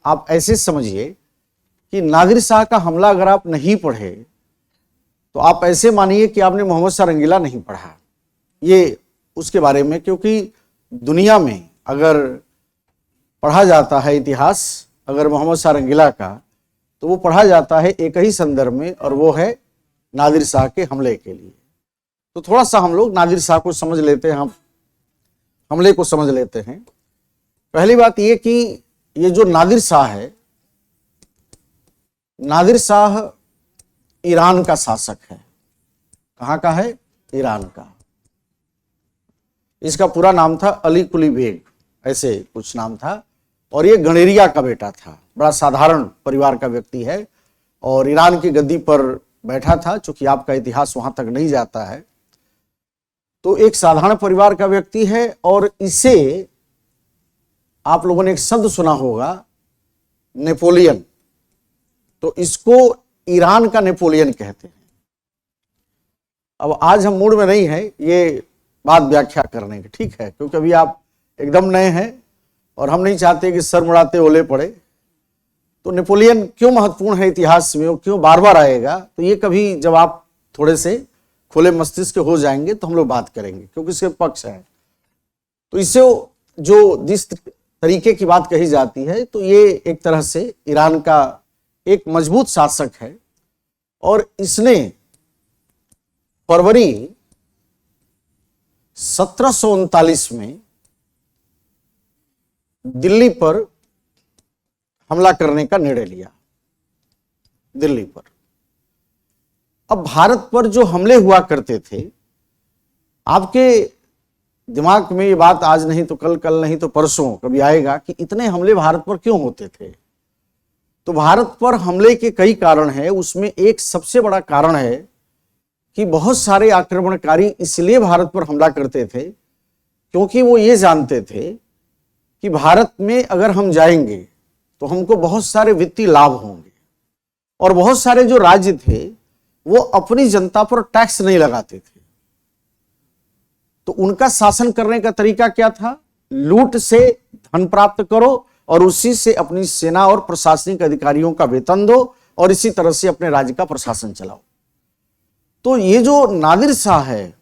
आप ऐसे समझिए कि नादिर शाह का हमला अगर आप नहीं पढ़े तो आप ऐसे मानिए कि आपने मोहम्मद शाह रंगीला नहीं पढ़ा। ये उसके बारे में, क्योंकि दुनिया में अगर पढ़ा जाता है इतिहास अगर मोहम्मद शाह रंगीला का, तो वो पढ़ा जाता है एक ही संदर्भ में, और वो है नादिर शाह के हमले के लिए। तो थोड़ा सा हम लोग नादिर शाह को समझ लेते हैं, हम हमले को समझ लेते हैं। पहली बात ये कि ये जो नादिर शाह है, नादिर शाह ईरान का शासक है। कहाँ का है? ईरान का। इसका पूरा नाम था अली कुली बेग, ऐसे कुछ नाम था, और ये गणेरिया का बेटा था। बड़ा साधारण परिवार का व्यक्ति है और ईरान की गद्दी पर बैठा था। चूंकि आपका इतिहास वहां तक नहीं जाता है, तो एक साधारण परिवार का व्यक्ति है। और इसे आप लोगों ने एक शब्द सुना होगा, नेपोलियन। तो इसको ईरान का नेपोलियन कहते हैं। अब आज हम मूड में नहीं है ये बात व्याख्या करने की, ठीक है, क्योंकि अभी आप एकदम नए हैं और हम नहीं चाहते कि सर मुड़ाते ओले पड़े। तो नेपोलियन क्यों महत्वपूर्ण है इतिहास में, क्यों बार बार आएगा, तो ये कभी जब आप थोड़े से खुले मस्तिष्क के हो जाएंगे तो हम लोग बात करेंगे, क्योंकि इसके पक्ष है। तो इससे जो जिस तरीके की बात कही जाती है, तो ये एक तरह से ईरान का एक मजबूत शासक है। और इसने फरवरी 1739 में दिल्ली पर हमला करने का निर्णय लिया। दिल्ली पर। अब भारत पर जो हमले हुआ करते थे, आपके दिमाग में ये बात आज नहीं तो कल, कल नहीं तो परसों कभी आएगा कि इतने हमले भारत पर क्यों होते थे। तो भारत पर हमले के कई कारण हैं। उसमें एक सबसे बड़ा कारण है कि बहुत सारे आक्रमणकारी इसलिए भारत पर हमला करते थे क्योंकि वो ये जानते थे कि भारत में अगर हम जाएंगे तो हमको बहुत सारे वित्तीय लाभ होंगे, और बहुत सारे जो राज्य थे वो अपनी जनता पर टैक्स नहीं लगाते थे। तो उनका शासन करने का तरीका क्या था? लूट से धन प्राप्त करो और उसी से अपनी सेना और प्रशासनिक अधिकारियों का वेतन दो और इसी तरह से अपने राज्य का प्रशासन चलाओ। तो ये जो नादिर शाह है,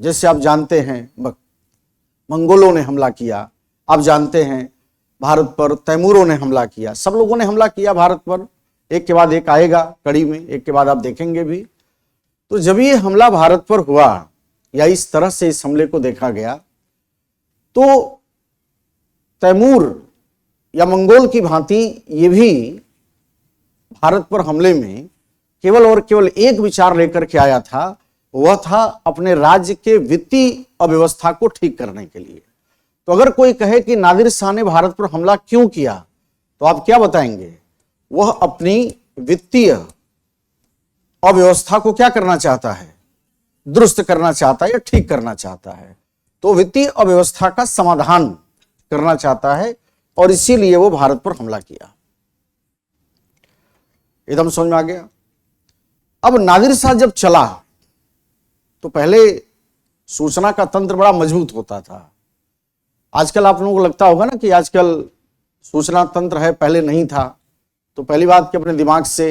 जैसे आप जानते हैं मंगोलों ने हमला किया, आप जानते हैं भारत पर तैमूरों ने हमला किया, सब लोगों ने हमला किया भारत पर, एक के बाद एक आएगा कड़ी में, एक के बाद आप देखेंगे भी। तो जब ये हमला भारत पर हुआ या इस तरह से इस हमले को देखा गया, तो तैमूर या मंगोल की भांति ये भी भारत पर हमले में केवल और केवल एक विचार लेकर के आया था, वह था अपने राज्य के वित्तीय अव्यवस्था को ठीक करने के लिए। तो अगर कोई कहे कि नादिर शाह ने भारत पर हमला क्यों किया, तो आप क्या बताएंगे? वह अपनी वित्तीय अव्यवस्था को क्या करना चाहता है? दुरुस्त करना चाहता है या ठीक करना चाहता है। तो वित्तीय अव्यवस्था का समाधान करना चाहता है और इसीलिए वो भारत पर हमला किया। एकदम समझ में आ गया। अब नादिर शाह जब चला तो पहले सूचना का तंत्र बड़ा मजबूत होता था। आजकल आप लोगों को लगता होगा ना कि आजकल सूचना तंत्र है, पहले नहीं था। तो पहली बात कि अपने दिमाग से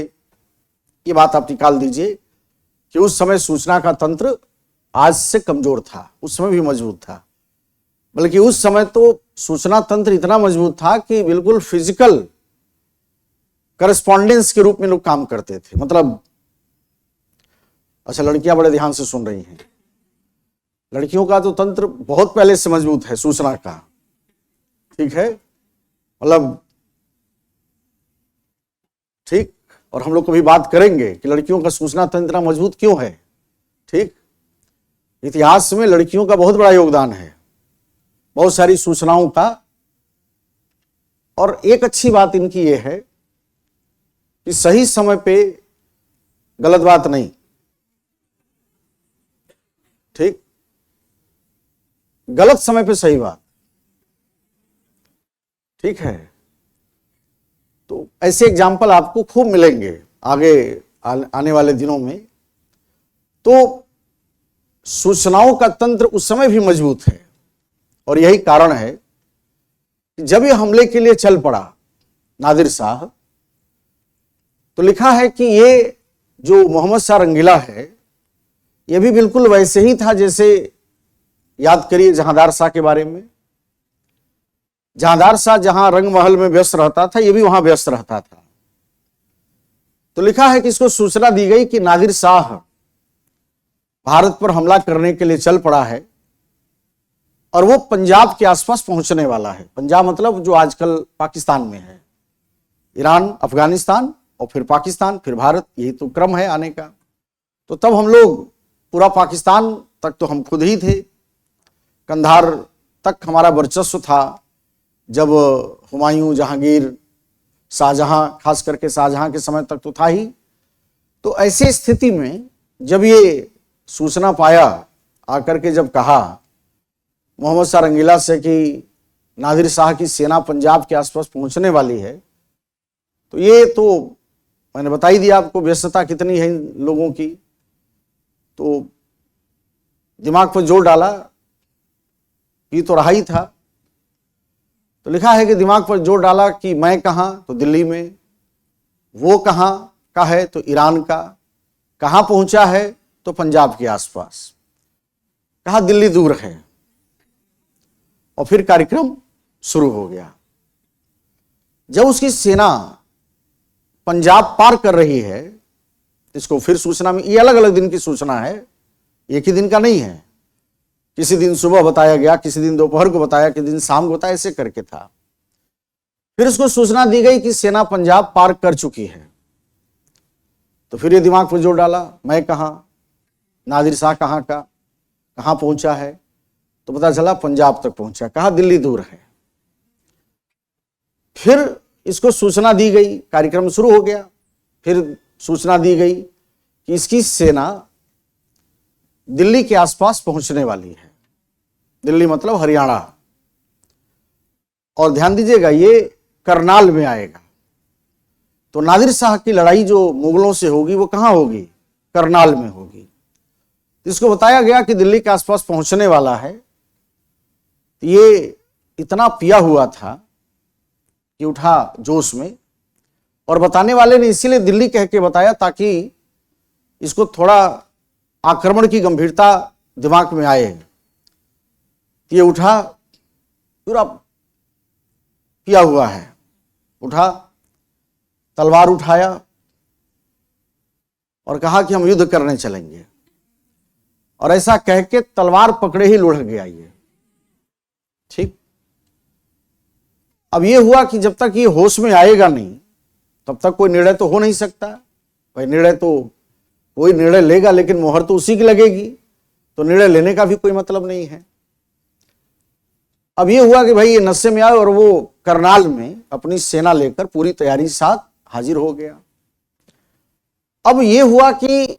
ये बात आप निकाल दीजिए कि उस समय सूचना का तंत्र आज से कमजोर था, उस समय भी मजबूत था। बल्कि उस समय तो सूचना तंत्र इतना मजबूत था कि बिल्कुल फिजिकल करस्पॉन्डेंस के रूप में लोग काम करते थे। मतलब अच्छा, लड़कियां बड़े ध्यान से सुन रही हैं। लड़कियों का तो तंत्र बहुत पहले से मजबूत है सूचना का, ठीक है, मतलब ठीक। और हम लोग कभी बात करेंगे कि लड़कियों का सूचना तंत्र मजबूत क्यों है, ठीक। इतिहास में लड़कियों का बहुत बड़ा योगदान है, बहुत सारी सूचनाओं का। और एक अच्छी बात इनकी यह है कि सही समय पे गलत बात नहीं, ठीक, गलत समय पे सही बात, ठीक है। तो ऐसे एग्जाम्पल आपको खूब मिलेंगे आगे आने वाले दिनों में। तो सूचनाओं का तंत्र उस समय भी मजबूत है और यही कारण है कि जब ये हमले के लिए चल पड़ा नादिर शाह, तो लिखा है कि ये जो मोहम्मद शाह रंगीला है ये भी बिल्कुल वैसे ही था जैसे, याद करिए जहांदार शाह के बारे में। जहांदार शाह जहां रंग महल में व्यस्त रहता था, ये भी वहां व्यस्त रहता था। तो लिखा है कि इसको सूचना दी गई कि नादिर शाह भारत पर हमला करने के लिए चल पड़ा है और वो पंजाब के आसपास पहुंचने वाला है। पंजाब मतलब जो आजकल पाकिस्तान में है, ईरान, अफगानिस्तान और फिर पाकिस्तान, फिर भारत, यही तो क्रम है आने का। तो तब हम लोग पूरा पाकिस्तान तक तो हम खुद ही थे, कंधार तक हमारा वर्चस्व था। जब हुमायूं, जहांगीर, शाहजहां, खास करके शाहजहां के समय तक तो था ही। तो ऐसी स्थिति में जब ये सूचना पाया, आकर के जब कहा मोहम्मद शाह रंगीला से कि नादिर शाह की सेना पंजाब के आसपास पहुंचने वाली है, तो ये तो मैंने बता ही दिया आपको व्यस्तता कितनी है इन लोगों की। तो दिमाग पर जोर डाला, ये तो रहा ही था। तो लिखा है कि दिमाग पर जोर डाला कि मैं कहाँ, तो दिल्ली में, वो कहाँ का है, तो ईरान का, कहाँ पहुंचा है, तो पंजाब के आसपास, कहा दिल्ली दूर है। और फिर कार्यक्रम शुरू हो गया। जब उसकी सेना पंजाब पार कर रही है, इसको फिर सूचना में, ये अलग अलग दिन की सूचना है, एक ही दिन का नहीं है। किसी दिन सुबह बताया गया, किसी दिन दोपहर को बताया, किसी दिन शाम को बताया, ऐसे करके था। फिर उसको सूचना दी गई कि सेना पंजाब पार कर चुकी है। तो फिर ये दिमाग पर जोर डाला, मैं कहाँ, नादिर शाह कहाँ का, कहाँ पहुंचा है, तो पता चला पंजाब तक पहुंचा। कहा दिल्ली दूर है। फिर इसको सूचना दी गई, कार्यक्रम शुरू हो गया। फिर सूचना दी गई कि इसकी सेना दिल्ली के आसपास पहुंचने वाली है। दिल्ली मतलब हरियाणा, और ध्यान दीजिएगा ये करनाल में आएगा। तो नादिर शाह की लड़ाई जो मुगलों से होगी वो कहां होगी, करनाल में होगी। इसको बताया गया कि दिल्ली के आसपास पहुंचने वाला है। ये इतना पिया हुआ था कि उठा जोश में, और बताने वाले ने इसीलिए दिल्ली कह के बताया ताकि इसको थोड़ा आक्रमण की गंभीरता दिमाग में आए। ये उठा, पूरा पिया हुआ है, उठा, तलवार उठाया और कहा कि हम युद्ध करने चलेंगे। और ऐसा कह के तलवार पकड़े ही लुढ़क गया ये। ठीक, अब ये हुआ कि जब तक ये होश में आएगा नहीं तब तक कोई निर्णय तो हो नहीं सकता। भाई निर्णय तो कोई निर्णय लेगा लेकिन मोहर तो उसी की लगेगी, तो निर्णय लेने का भी कोई मतलब नहीं है। अब ये हुआ कि भाई ये नशे में आए और वो करनाल में अपनी सेना लेकर पूरी तैयारी के साथ हाजिर हो गया। अब ये हुआ कि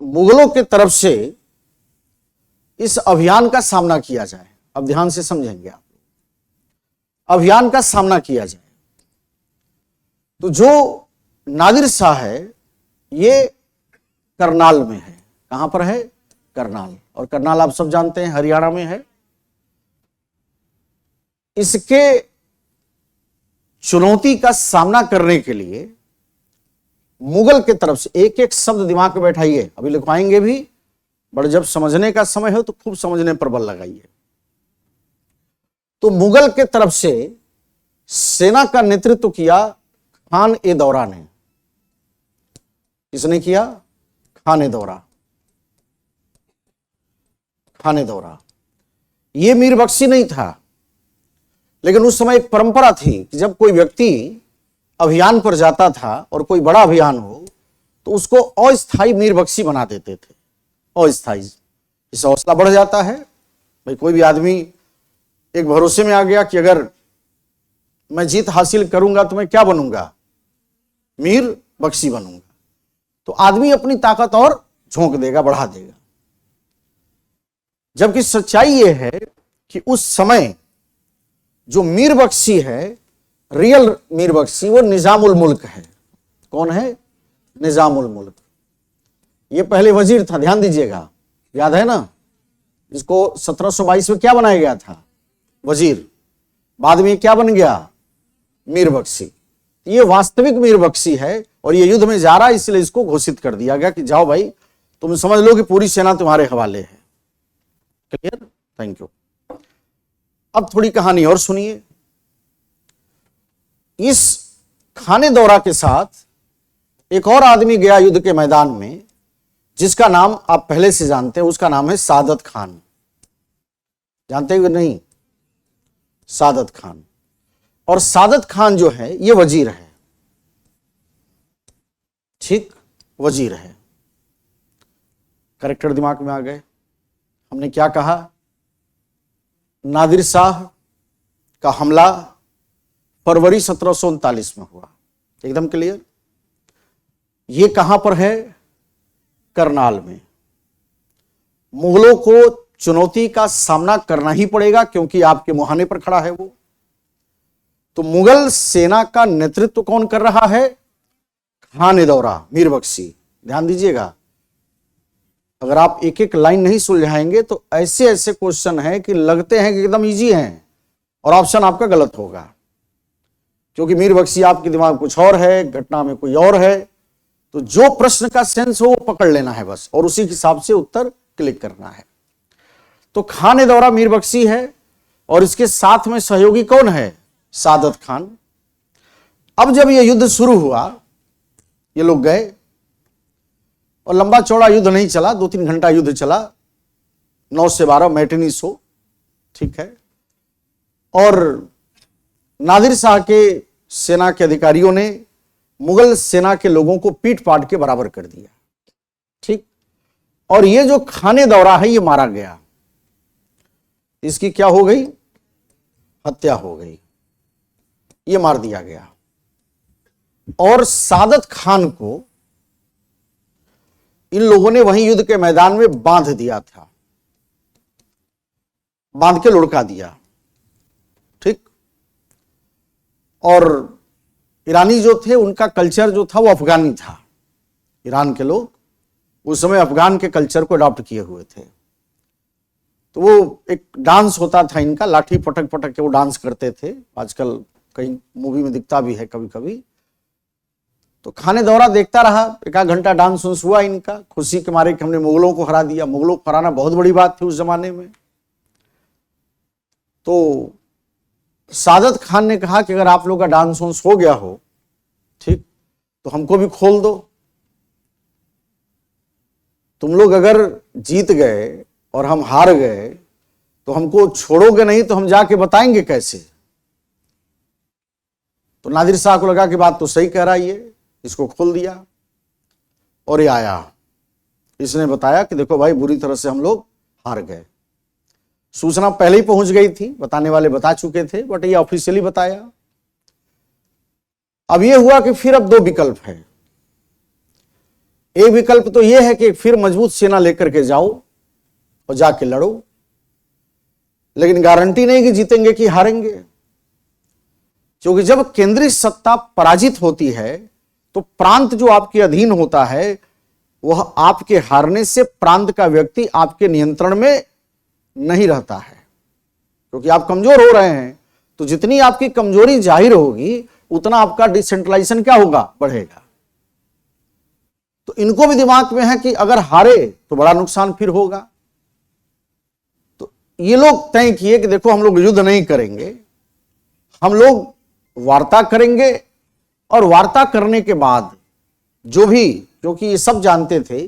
मुगलों की तरफ से इस अभियान का सामना किया जाए। अब ध्यान से समझेंगे आप, अभियान का सामना किया जाए। तो जो नादिर शाह है ये करनाल में है। कहां पर है, करनाल। और करनाल आप सब जानते हैं हरियाणा में है। इसके चुनौती का सामना करने के लिए मुगल के तरफ से, एक एक शब्द दिमाग में बैठाइए, अभी लिखवाएंगे भी, बट जब समझने का समय हो तो खूब समझने पर बल लगाइए। तो मुगल के तरफ से सेना का नेतृत्व किया खान ए दौरा ने। किसने किया, खान ए दौरा। खान ए दौरा ये मीर बख्शी नहीं था, लेकिन उस समय एक परंपरा थी कि जब कोई व्यक्ति अभियान पर जाता था और कोई बड़ा अभियान हो तो उसको अस्थायी मीर बख्शी बना देते थे। अस्थायी, इससे हौसला बढ़ जाता है। भाई कोई भी आदमी एक भरोसे में आ गया कि अगर मैं जीत हासिल करूंगा तो मैं क्या बनूंगा, मीर बख्शी बनूंगा, तो आदमी अपनी ताकत और झोंक देगा, बढ़ा देगा। जबकि सच्चाई यह है कि उस समय जो मीर बख्शी है, रियल मीर बख्शी, वो निजामुल मुल्क है। कौन है, निजामुल मुल्क। ये पहले वजीर था, ध्यान दीजिएगा, याद है ना। इसको 1722 में क्या बनाया गया था, वजीर। बाद में क्या बन गया, मीर बख्शी। ये वास्तविक मीर बख्शी है और ये युद्ध में जा रहा है, इसलिए इसको घोषित कर दिया गया कि जाओ भाई, तुम समझ लो कि पूरी सेना तुम्हारे हवाले है। क्लियर? Thank you. अब थोड़ी कहानी और सुनिए। इस खाने दौरा के साथ एक और आदमी गया युद्ध के मैदान में, जिसका नाम आप पहले से जानते हैं, उसका नाम है सादत खान। जानते हो नहीं? सादत खान। और सादत खान जो है ये वजीर है, ठीक, वजीर है। करेक्टर दिमाग में आ गए? हमने क्या कहा? नादिर शाह का हमला फरवरी 1739 में हुआ, एकदम क्लियर। ये कहां पर है? करनाल में। मुगलों को चुनौती का सामना करना ही पड़ेगा क्योंकि आपके मुहाने पर खड़ा है वो। तो मुगल सेना का नेतृत्व कौन कर रहा है? खाने दौरा, मीर बख्शी। ध्यान दीजिएगा, अगर आप एक एक लाइन नहीं सुलझाएंगे तो ऐसे ऐसे क्वेश्चन है कि लगते हैं कि एकदम इजी हैं और ऑप्शन आपका गलत होगा, क्योंकि मीर बख्शी आपके दिमाग कुछ और है, घटना में कोई और है। तो जो प्रश्न का सेंस हो वो पकड़ लेना है बस, और उसी हिसाब से उत्तर क्लिक करना है। तो खाने दौरा मीर बख्शी है और इसके साथ में सहयोगी कौन है? सादत खान। अब जब यह युद्ध शुरू हुआ, ये लोग गए और लंबा चौड़ा युद्ध नहीं चला, 2-3 घंटा युद्ध चला, 9 से 12 मैटिनी शो, ठीक है। और नादिर शाह के सेना के अधिकारियों ने मुगल सेना के लोगों को पीट पाट के बराबर कर दिया, ठीक। और ये जो खाने दौरा है ये मारा गया, इसकी क्या हो गई? हत्या हो गई, ये मार दिया गया। और सादत खान को इन लोगों ने वहीं युद्ध के मैदान में बांध दिया था, बांध के लुढ़का दिया, ठीक। और ईरानी जो थे उनका कल्चर जो था वो अफगानी था। ईरान के लोग उस समय अफगान के कल्चर को अडॉप्ट किए हुए थे। तो वो एक डांस होता था इनका, लाठी पटक पटक के वो डांस करते थे, आजकल कहीं मूवी में दिखता भी है कभी कभी। तो खाने दौरा देखता रहा, 1 घंटा डांस उन्स हुआ इनका, खुशी के मारे कि हमने मुगलों को हरा दिया। मुगलों को हराना बहुत बड़ी बात थी उस जमाने में। तो सादत खान ने कहा कि अगर आप लोग का डांस वांस हो गया हो, ठीक, तो हमको भी खोल दो। तुम लोग अगर जीत गए और हम हार गए तो हमको छोड़ोगे नहीं, तो हम जाके बताएंगे कैसे? तो नादिर शाह को लगा कि बात तो सही कह रहा है ये, इसको खोल दिया। और ये आया, इसने बताया कि देखो भाई बुरी तरह से हम लोग हार गए। सूचना पहले ही पहुंच गई थी, बताने वाले बता चुके थे, बट ये ऑफिशियली बताया। अब ये हुआ कि फिर अब 2 विकल्प है। एक विकल्प तो ये है कि फिर मजबूत सेना लेकर के जाओ और जाके लड़ो, लेकिन गारंटी नहीं कि जीतेंगे कि हारेंगे, क्योंकि जब केंद्रीय सत्ता पराजित होती है तो प्रांत जो आपके अधीन होता है वह आपके हारने से प्रांत का व्यक्ति आपके नियंत्रण में नहीं रहता है, क्योंकि आप कमजोर हो रहे हैं। तो जितनी आपकी कमजोरी जाहिर होगी उतना आपका डिसेंट्रलाइजेशन क्या होगा? बढ़ेगा। तो इनको भी दिमाग में है कि अगर हारे तो बड़ा नुकसान फिर होगा। तो ये लोग तय किए कि देखो हम लोग युद्ध नहीं करेंगे, हम लोग वार्ता करेंगे, और वार्ता करने के बाद जो भी, क्योंकि ये सब जानते थे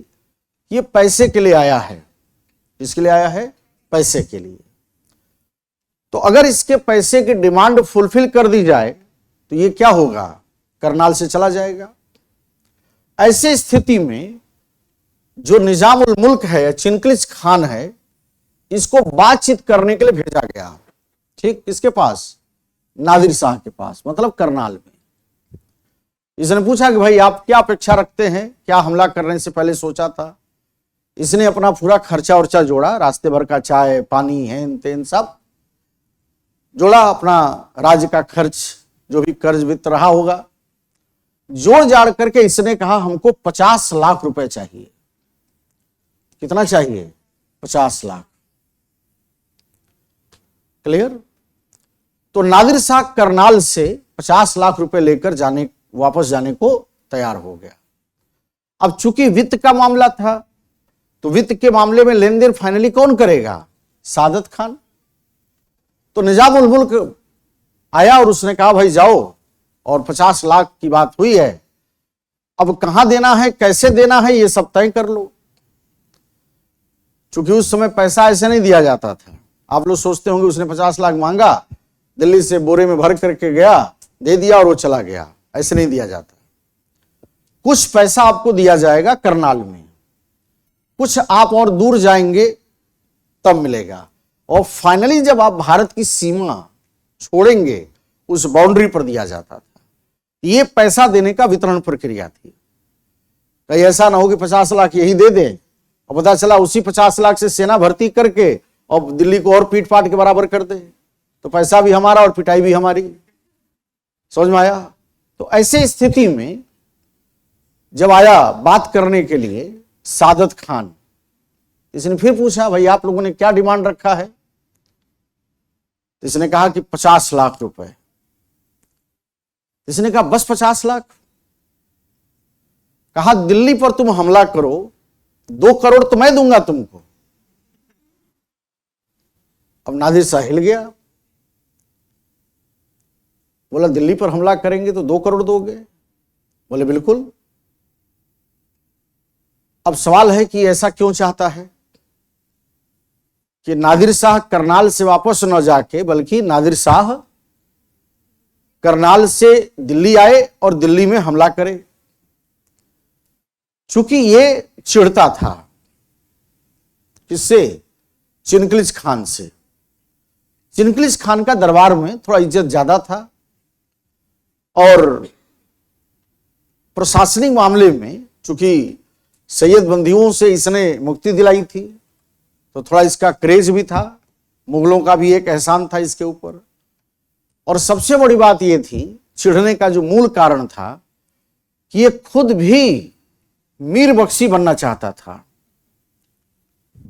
ये पैसे के लिए आया है। किसके लिए आया है? पैसे के लिए। तो अगर इसके पैसे की डिमांड फुलफिल कर दी जाए तो ये क्या होगा? करनाल से चला जाएगा। ऐसे स्थिति में जो निजाम उल मुल्क है, चिनकलिश खान है, इसको बातचीत करने के लिए भेजा गया, ठीक। किसके पास? नादिर शाह के पास, मतलब करनाल में। इसने पूछा कि भाई आप क्या अपेक्षा रखते हैं, क्या हमला करने से पहले सोचा था? इसने अपना पूरा खर्चा वर्चा जोड़ा, रास्ते भर का चाय पानी हेन तेन सब जोड़ा, अपना राज्य का खर्च जो भी कर्ज वित्त रहा होगा जोड़ जाड़ करके इसने कहा हमको 50 लाख रुपए चाहिए। कितना चाहिए? 50 लाख। क्लियर? तो नादिर शाह करनाल से 50 लाख रुपए लेकर वापस जाने को तैयार हो गया। अब चूंकि वित्त का मामला था तो वित्त के मामले में लेन देन फाइनली कौन करेगा? सादत खान। तो निजाम उल मुल्क आया और उसने कहा भाई जाओ, और 50 लाख की बात हुई है, अब कहां देना है, कैसे देना है, ये सब तय कर लो। चूंकि उस समय पैसा ऐसे नहीं दिया जाता था। आप लोग सोचते होंगे उसने 50 लाख मांगा, दिल्ली से बोरे में भर करके गया, दे दिया और वो चला गया। ऐसे नहीं दिया जाता। कुछ पैसा आपको दिया जाएगा करनाल में, कुछ आप और दूर जाएंगे तब मिलेगा, और फाइनली जब आप भारत की सीमा छोड़ेंगे उस बाउंड्री पर दिया जाता था। ये पैसा देने का वितरण प्रक्रिया थी। कहीं ऐसा ना हो कि 50 लाख यही दे दें और पता चला उसी 50 लाख से सेना भर्ती करके और दिल्ली को और पीट पाट के बराबर कर दे, तो पैसा भी हमारा और पिटाई भी हमारी। समझ में आया? तो ऐसे स्थिति में जब आया बात करने के लिए सादत खान, इसने फिर पूछा भाई आप लोगों ने क्या डिमांड रखा है? इसने कहा कि 50 लाख रुपए। इसने कहा बस 50 लाख? कहा दिल्ली पर तुम हमला करो, 2 करोड़ तो मैं दूंगा तुमको। अब नादिर शाह हिल गया, बोला दिल्ली पर हमला करेंगे तो 2 करोड़ दोगे? बोले बिल्कुल। अब सवाल है कि ऐसा क्यों चाहता है कि नादिर शाह करनाल से वापस न जाके, बल्कि नादिर शाह करनाल से दिल्ली आए और दिल्ली में हमला करे। चूंकि ये चिढ़ता था किससे? चिनकलिज खान से। चिनकलिज खान का दरबार में थोड़ा इज्जत ज्यादा था और प्रशासनिक मामले में चूंकि सैयद बंदियों से इसने मुक्ति दिलाई थी तो थोड़ा इसका क्रेज भी था, मुगलों का भी एक एहसान था इसके ऊपर। और सबसे बड़ी बात यह थी, चिढ़ने का जो मूल कारण था कि ये खुद भी मीर बख्शी बनना चाहता था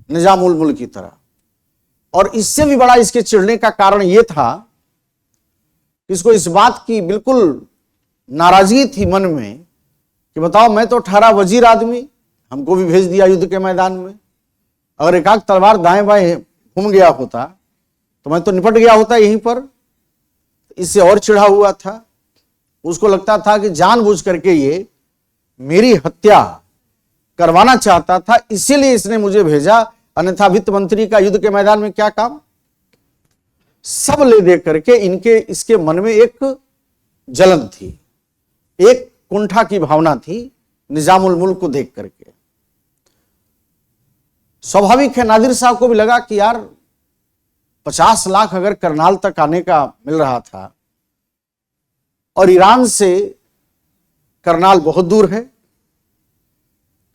निजाम उल मुल्क की तरह। और इससे भी बड़ा इसके चिढ़ने का कारण यह था कि इसको इस बात की बिल्कुल नाराजगी थी मन में कि बताओ मैं तो 18 वजीर आदमी, हमको भी भेज दिया युद्ध के मैदान में, अगर एक आध तलवार दाएं बाएं घूम गया होता तो मैं तो निपट गया होता यहीं पर। इससे और चिढ़ा हुआ था। उसको लगता था कि जानबूझ करके ये मेरी हत्या करवाना चाहता था, इसीलिए इसने मुझे भेजा, अन्यथा वित्त मंत्री का युद्ध के मैदान में क्या काम। सब ले दे करके इसके मन में एक जलन थी, एक कुंठा की भावना थी निजाम उल मुल्क को देख करके। स्वाभाविक है नादिर साहब को भी लगा कि यार 50 लाख अगर करनाल तक आने का मिल रहा था, और ईरान से करनाल बहुत दूर है,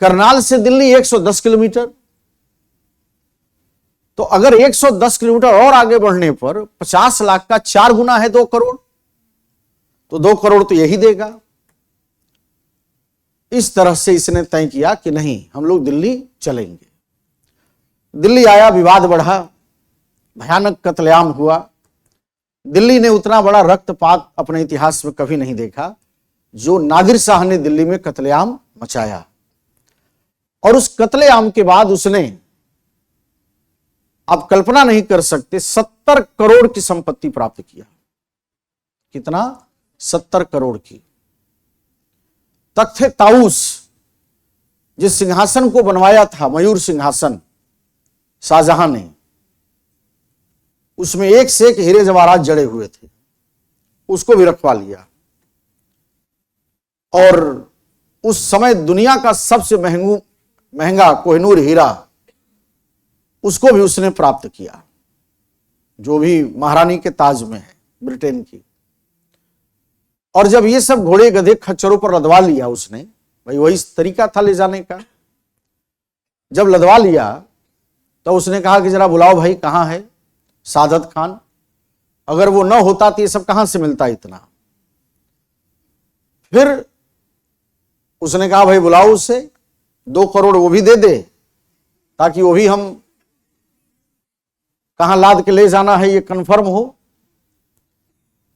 करनाल से दिल्ली 110 किलोमीटर, तो अगर 110 किलोमीटर और आगे बढ़ने पर 50 लाख का 4 गुना है 2 करोड़, तो 2 करोड़ तो यही देगा। इस तरह से इसने तय किया कि नहीं हम लोग दिल्ली चलेंगे। दिल्ली आया, विवाद बढ़ा, भयानक कत्लेआम हुआ। दिल्ली ने उतना बड़ा रक्तपात अपने इतिहास में कभी नहीं देखा जो नादिर शाह ने दिल्ली में कत्लेआम मचाया। और उस कत्लेआम के बाद उसने, आप कल्पना नहीं कर सकते, 70 करोड़ की संपत्ति प्राप्त किया। कितना? 70 करोड़ की। तख्त ताऊस, जिस सिंहासन को बनवाया था, मयूर सिंहासन, शाहजहां ने, उसमें एक से एक हीरे जवाहरात जड़े हुए थे, उसको भी रखवा लिया। और उस समय दुनिया का सबसे महंगा कोहिनूर हीरा, उसको भी उसने प्राप्त किया, जो भी महारानी के ताज में है ब्रिटेन की। और जब ये सब घोड़े गधे खच्चरों पर लदवा लिया उसने, भाई वही तरीका था ले जाने का, जब लदवा लिया तो उसने कहा कि जरा बुलाओ भाई, कहां है सादत खान। अगर वो न होता तो ये सब कहां से मिलता इतना। फिर उसने कहा भाई बुलाओ उसे, 2 करोड़ वो भी दे दे, ताकि वो भी हम कहां लाद के ले जाना है ये कंफर्म हो।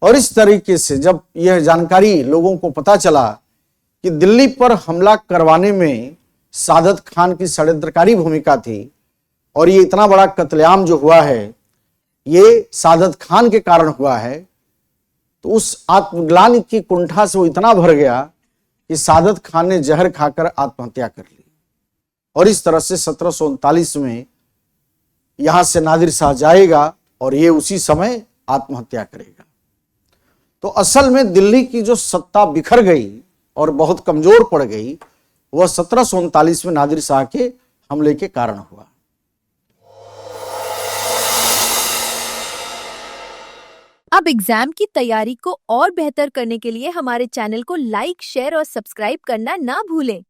और इस तरीके से जब यह जानकारी लोगों को पता चला कि दिल्ली पर हमला करवाने में सादत खान की षड्यंत्रकारी भूमिका थी और ये इतना बड़ा कत्लेआम जो हुआ है ये सादत खान के कारण हुआ है, तो उस आत्मग्लानि की कुंठा से वो इतना भर गया कि सादत खान ने जहर खाकर आत्महत्या कर ली। और इस तरह से 1739 में यहां से नादिर शाह जाएगा और ये उसी समय आत्महत्या करेगा। तो असल में दिल्ली की जो सत्ता बिखर गई और बहुत कमजोर पड़ गई वह 1739 में नादिर शाह के हमले के कारण हुआ। अब एग्जाम की तैयारी को और बेहतर करने के लिए हमारे चैनल को लाइक, शेयर और सब्सक्राइब करना ना भूलें।